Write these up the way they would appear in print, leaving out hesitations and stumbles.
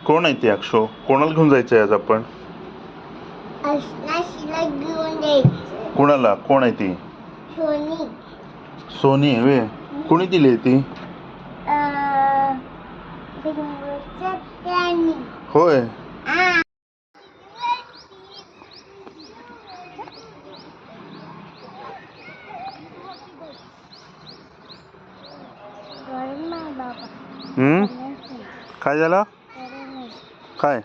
कोण आहे ती अक्षो? कोणाला घेऊन जायचंय आज आपण? कोणाला? कोण आहे ती? सोनी आहे वे. कोणी दिली ती? होय. काय झालं? काय?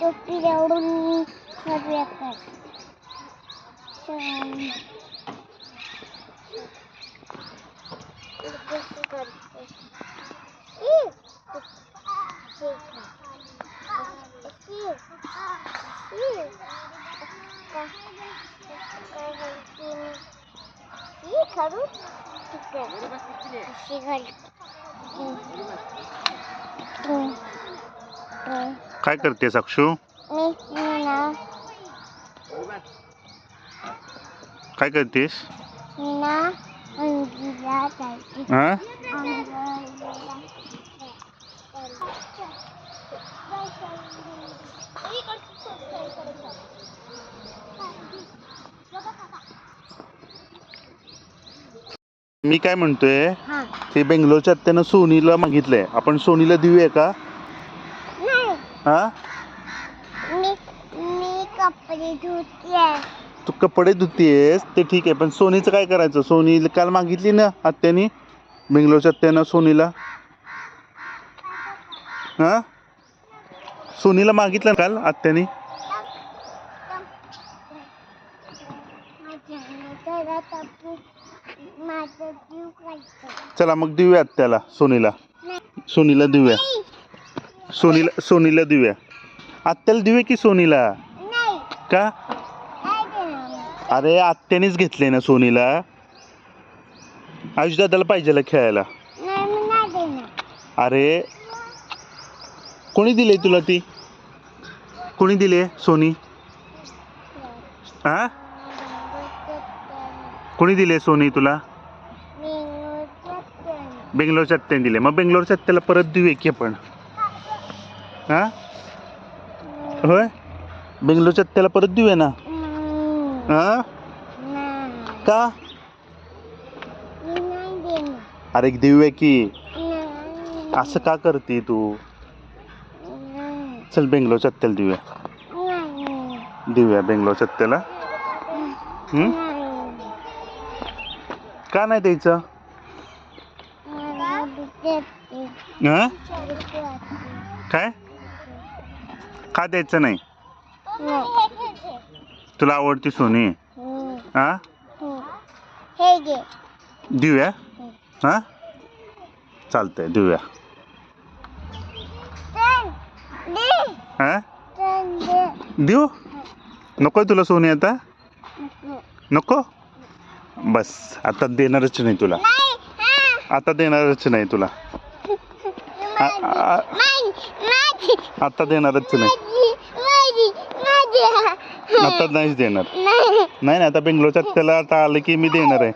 टोपी लावून काय करतेस अक्षू? काय करतेस? मी काय म्हणतोय, ते बेंगलोरच्या त्यानं सोनीला मागितलंय, आपण सोनीला देऊया का? हा, कपडे धुते. तू कपडे धुतेस ते ठीक आहे, पण सोनीचं काय करायचं? सोनी काल मागितली ना आत्यानी, बेंगलोरच्या आत्यानं सोनीला. हा, सोनीला मागितलं काल आत्यानी. चला मग देऊया त्याला, सोनीला. सोनीला देऊया, सोनीला देऊया. आत्याला देऊया की सोनीला? का? अरे आत्यानेच घेतले ना सोनीला. आयुष दादाला पाहिजे खेळायला. अरे कोणी दिले तुला ती? कोणी दिले सोनी? हा, कोणी दिले सोनी तुला? बेंगलोरच्या आत्याने दिले. मग बेंगलोरच्या आत्याला परत देऊया की आपण. हा, होय, बेंगलोरच्या आत्याला परत देऊया ना. हा, का? अरे देऊया की. असं का करते तू? चल बेंगलोरच्या आत्याला देऊया. देऊया बेंगलोरच्या आत्याला. का नाही द्यायचं? काय? का द्यायचं नाही? तुला आवडती सोनी? हा, देऊया. हा, चालतंय देऊया. हा, देऊ? नकोय तुला सोनी आता? नको? बस आता देणारच नाही तुला. आता देणारच नाही तुला. आता देणारच नाही. आता नाहीच देणार. नाही, आता बेंगलोरच्या त्याला आता आलं की मी देणार आहे.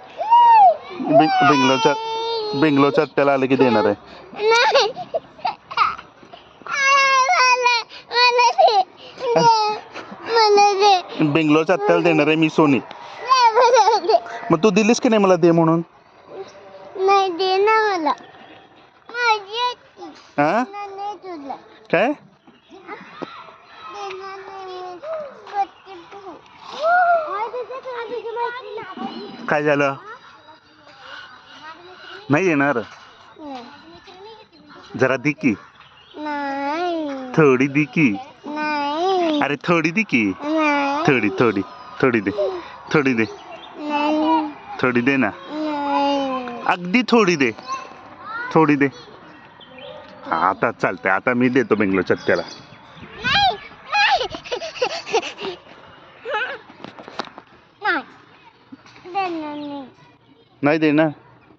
बेंगलोरच्या त्याला आलं की देणार आहे. बेंगलोरच्या आत्याला देणार आहे मी सोनी. मग तू दिलीस की नाही मला दे म्हणून? नाही दे ना मला. हा, काय? काय झालं? नाही येणार? जरा दे की. थोडी दे की. अरे थोडी दे की. थोडी दे. थोडी दे. थोडी दे ना. अगदी थोडी दे. थोडी दे. आता चालतंय. आता मी देतो बेंगलोरच्या त्याला. नाही देणार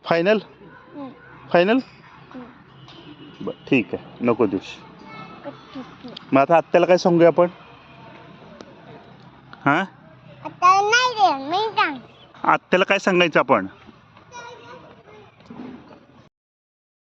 फायनल हं. फायनल हं. बर ठीक आहे नको देऊस ठीक आहे. मग आता आत्याला काय सांगूया आपण हां आता नाही दे मी सांग आत्याला काय सांगायचं आपण